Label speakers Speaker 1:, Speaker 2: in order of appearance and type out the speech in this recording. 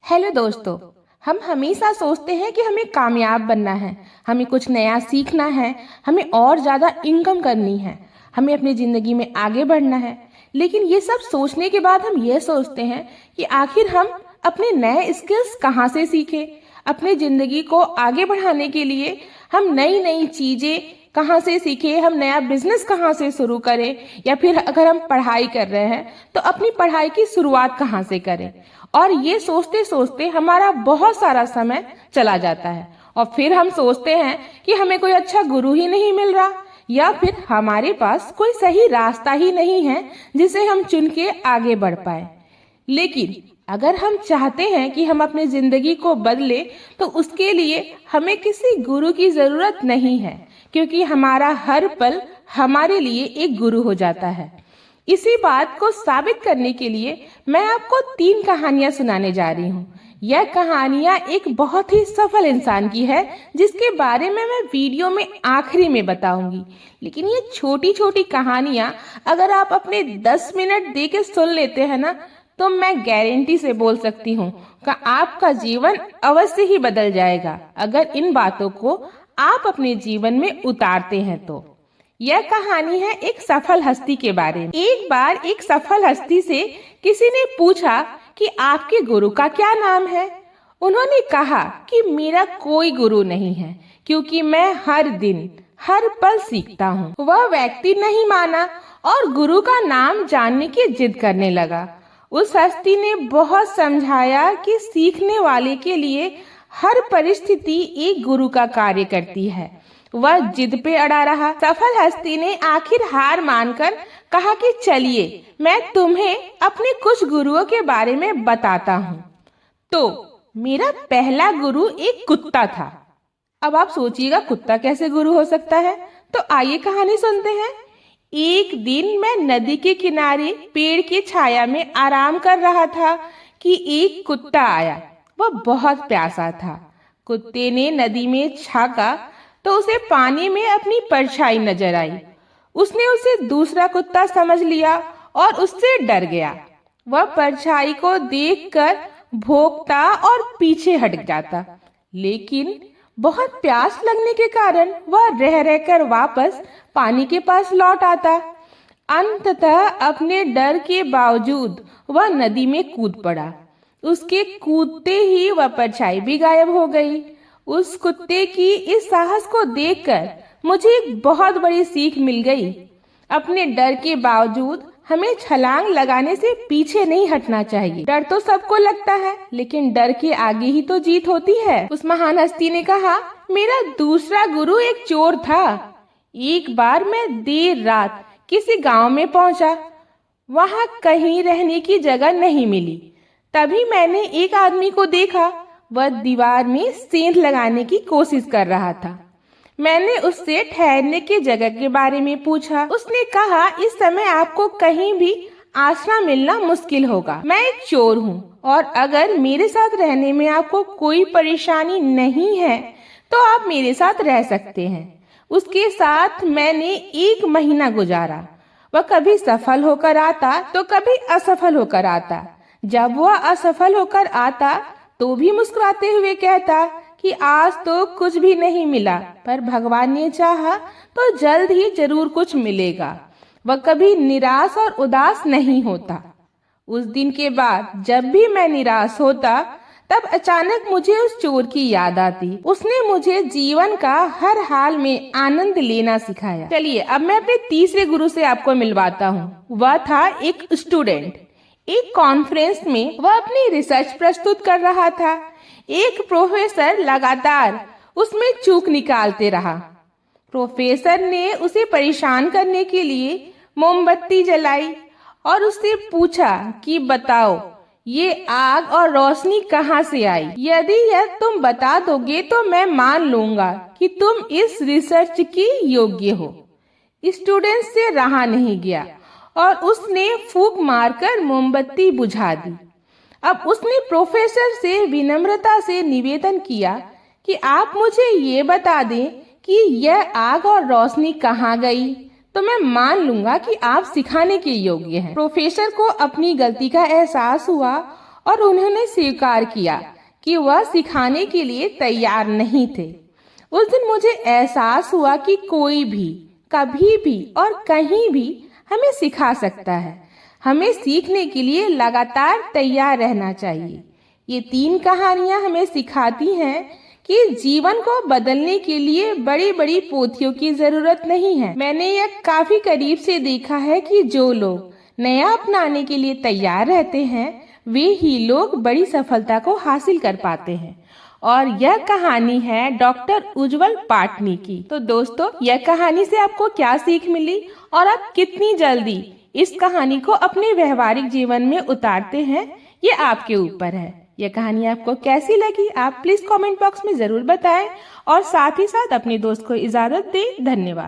Speaker 1: Hello दोस्तों। हम हमेशा सोचते हैं कि हमें कामयाब बनना है, हमें कुछ नया सीखना है, हमें और ज़्यादा इनकम करनी है, हमें अपनी ज़िंदगी में आगे बढ़ना है। लेकिन ये सब सोचने के बाद हम ये सोचते हैं कि आखिर हम अपने नए स्किल्स कहाँ से सीखें। अपनी ज़िंदगी को आगे बढ़ाने के लिए हम नई नई चीज़ें कहाँ से सीखें, हम नया बिजनेस कहाँ से शुरू करें, या फिर अगर हम पढ़ाई कर रहे हैं तो अपनी पढ़ाई की शुरुआत कहाँ से करें। और ये सोचते सोचते हमारा बहुत सारा समय चला जाता है और फिर हम सोचते हैं कि हमें कोई अच्छा गुरु ही नहीं मिल रहा, या फिर हमारे पास कोई सही रास्ता ही नहीं है जिसे हम चुन के आगे बढ़ पाए। लेकिन अगर हम चाहते हैं कि हम अपनी जिंदगी को बदले तो उसके लिए हमें किसी गुरु की जरूरत नहीं है, क्योंकि हमारा हर पल हमारे लिए एक गुरु हो जाता है। इसी बात को साबित करने के लिए मैं आपको 3 कहानियां सुनाने जा रही हूँ। यह कहानियां एक बहुत ही सफल इंसान की है जिसके बारे में मैं वीडियो में आखिरी में बताऊंगी। लेकिन ये छोटी छोटी कहानियां अगर आप अपने 10 मिनट दे के सुन लेते हैं ना, तो मैं गारंटी से बोल सकती हूँ कि आपका जीवन अवश्य ही बदल जाएगा अगर इन बातों को आप अपने जीवन में उतारते हैं तो। यह कहानी है एक सफल हस्ती के बारे में। एक बार एक सफल हस्ती से किसी ने पूछा कि आपके गुरु का क्या नाम है। उन्होंने कहा कि मेरा कोई गुरु नहीं है, क्योंकि मैं हर दिन हर पल सीखता हूँ। वह व्यक्ति नहीं माना और गुरु का नाम जानने की जिद करने लगा। उस हस्ती ने बहुत समझाया कि सीखने वाले के लिए हर परिस्थिति एक गुरु का कार्य करती है। वह जिद पे अड़ा रहा। सफल हस्ती ने आखिर हार मानकर कहा कि चलिए मैं तुम्हें अपने कुछ गुरुओं के बारे में बताता हूँ। तो मेरा पहला गुरु एक कुत्ता था। अब आप सोचिएगा कुत्ता कैसे गुरु हो सकता है, तो आइए कहानी सुनते हैं। एक दिन मैं नदी के किनारे पेड़ की छाया में आराम कर रहा था कि एक कुत्ता आया। वह बहुत प्यासा था। कुत्ते ने नदी में झांका तो उसे पानी में अपनी परछाई नजर आई। उसने उसे दूसरा कुत्ता समझ लिया और उससे डर गया। वह परछाई को देखकर भौंकता और पीछे हट जाता, लेकिन बहुत प्यास लगने के कारण वह रह रहकर वापस पानी के पास लौट आता। अंततः अपने डर के बावजूद वह नदी में कूद पड़ा। उसके कूदते ही वह परछाई भी गायब हो गई। उस कुत्ते की इस साहस को देखकर मुझे एक बहुत बड़ी सीख मिल गई। अपने डर के बावजूद हमें छलांग लगाने से पीछे नहीं हटना चाहिए। डर तो सबको लगता है, लेकिन डर के आगे ही तो जीत होती है। उस महान हस्ती ने कहा, मेरा दूसरा गुरु एक चोर था। एक बार मैं देर रात किसी गांव में पहुंचा। वहां कहीं रहने की जगह नहीं मिली। तभी मैंने एक आदमी को देखा। वह दीवार में सेंध लगाने की कोशिश कर रहा था। मैंने उससे ठहरने की जगह के बारे में पूछा। उसने कहा, इस समय आपको कहीं भी आसरा मिलना मुश्किल होगा। मैं एक चोर हूँ और अगर मेरे साथ रहने में आपको कोई परेशानी नहीं है तो आप मेरे साथ रह सकते हैं। उसके साथ मैंने 1 महीना गुजारा। वह कभी सफल होकर आता तो कभी असफल होकर आता। जब वह असफल होकर आता तो भी मुस्कुराते हुए कहता कि आज तो कुछ भी नहीं मिला, पर भगवान ने चाहा तो जल्द ही जरूर कुछ मिलेगा। वह कभी निराश और उदास नहीं होता। उस दिन के बाद जब भी मैं निराश होता तब अचानक मुझे उस चोर की याद आती। उसने मुझे जीवन का हर हाल में आनंद लेना सिखाया। चलिए अब मैं अपने तीसरे गुरु से आपको मिलवाता हूँ। वह था एक स्टूडेंट। एक कॉन्फ्रेंस में वह अपनी रिसर्च प्रस्तुत कर रहा था। एक प्रोफेसर लगातार उसमें चूक निकालते रहा। प्रोफेसर ने उसे परेशान करने के लिए मोमबत्ती जलाई और उससे पूछा कि बताओ ये आग और रोशनी कहाँ से आई। यदि यह तुम बता दोगे तो मैं मान लूंगा कि तुम इस रिसर्च की योग्य हो। स्टूडेंट से रहा नहीं गया और उसने फूंक मारकर मोमबत्ती बुझा दी। अब उसने प्रोफेसर से विनम्रता से निवेदन किया कि आप मुझे ये बता दें कि यह आग और रोशनी कहाँ गई, तो मैं मान लूंगा कि आप सिखाने के योग्य हैं। प्रोफेसर को अपनी गलती का एहसास हुआ और उन्होंने स्वीकार किया कि वह सिखाने के लिए तैयार नहीं थे। उस दिन मुझे एहसास हुआ कि कोई भी कभी भी और कहीं भी हमें सिखा सकता है। हमें सीखने के लिए लगातार तैयार रहना चाहिए। ये 3 कहानियां हमें सिखाती हैं कि जीवन को बदलने के लिए बड़ी बड़ी पोथियों की जरूरत नहीं है। मैंने यह काफी करीब से देखा है कि जो लोग नया अपनाने के लिए तैयार रहते हैं वे ही लोग बड़ी सफलता को हासिल कर पाते हैं। और यह कहानी है डॉक्टर उज्जवल पाटनी की। तो दोस्तों, यह कहानी से आपको क्या सीख मिली और आप कितनी जल्दी इस कहानी को अपने व्यवहारिक जीवन में उतारते हैं, ये आपके ऊपर है। यह कहानी आपको कैसी लगी आप प्लीज कमेंट बॉक्स में जरूर बताएं और साथ ही साथ अपने दोस्त को इजाजत दें। धन्यवाद।